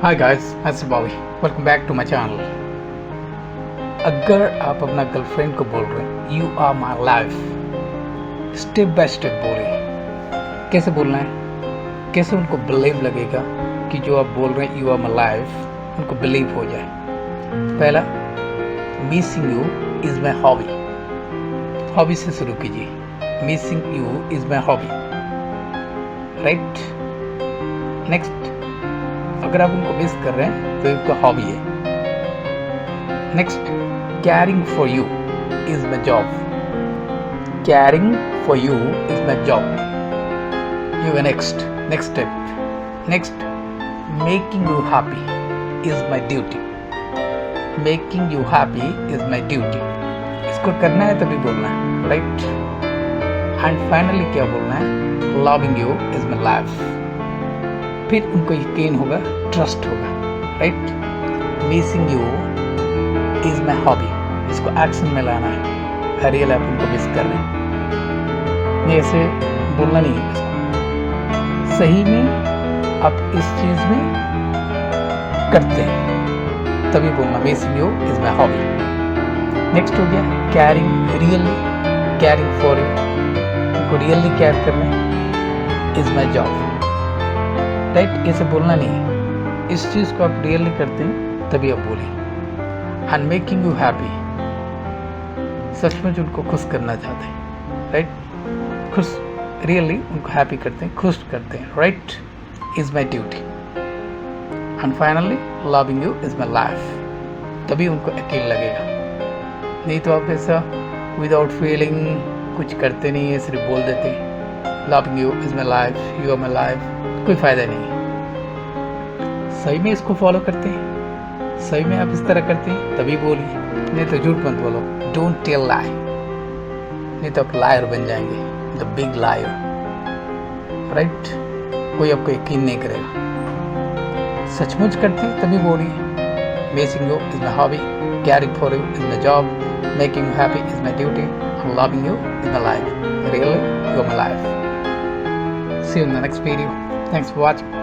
हाय guys, मैं Bobby. Welcome back to my channel. अगर आप अपना गर्लफ्रेंड को बोल रहे हैं you are my life, step by step बोलिए। कैसे बोलना है, कैसे उनको बिलीव लगेगा कि जो आप बोल रहे हैं यू आर माई लाइफ उनको बिलीव हो जाए। पहला, missing you is my hobby. Hobby से शुरू कीजिए। Missing you is my hobby, right. Next, अगर आप उनको मिस कर रहे हैं तो आपका हॉबी है। Next, carrying for you is my job. Carrying for you is my job. You next step. Next, making you happy is my duty. Making you happy is my duty. इसको करना है तभी बोलना है, राइट। एंड फाइनली क्या बोलना है, loving you is my life. फिर उनको यकीन होगा, ट्रस्ट होगा, right. Missing you is my hobby, इसको एक्शन में लाना है। रियल आप उनको मिस कर रहे हैं, ये ऐसे बोलना नहीं है इसको। सही में आप इस चीज़ में करते हैं तभी बोलना missing you is my hobby. Next हो गया carrying, really carrying for you. उनको रियली केयर करना इज माई जॉब, राइट। ऐसे बोलना नहीं है। इस चीज़ को आप रियली करते हैं तभी आप बोलिए। एंड मेकिंग यू हैप्पी, सचमुच उनको खुश करना चाहते हैं, राइट। खुश, रियली उनको हैप्पी करते हैं, खुश करते हैं, right. Is my duty. And finally loving you is my life, तभी उनको यकीन लगेगा। नहीं तो आप ऐसा विदाउट फीलिंग कुछ करते नहीं है, सिर्फ बोल देते हैं loving you is my life, you are my life, कोई फ़ायदा नहीं है। सही में इसको फॉलो करते हैं, सही में आप इस तरह करते हैं तभी बोलिए, नहीं तो झूठ मत बोलो। डोंट टेल लाई, नहीं तो आप लायर बन जाएंगे, द बिग लायर, राइट। कोई आपको यकीन नहीं करेगा। सचमुच करते हैं तभी बोलिए। Missing you is my hobby, caring for you is my job, making you happy is my duty, and loving you is my life, really you are my life. See you in the next video. Thanks for watching.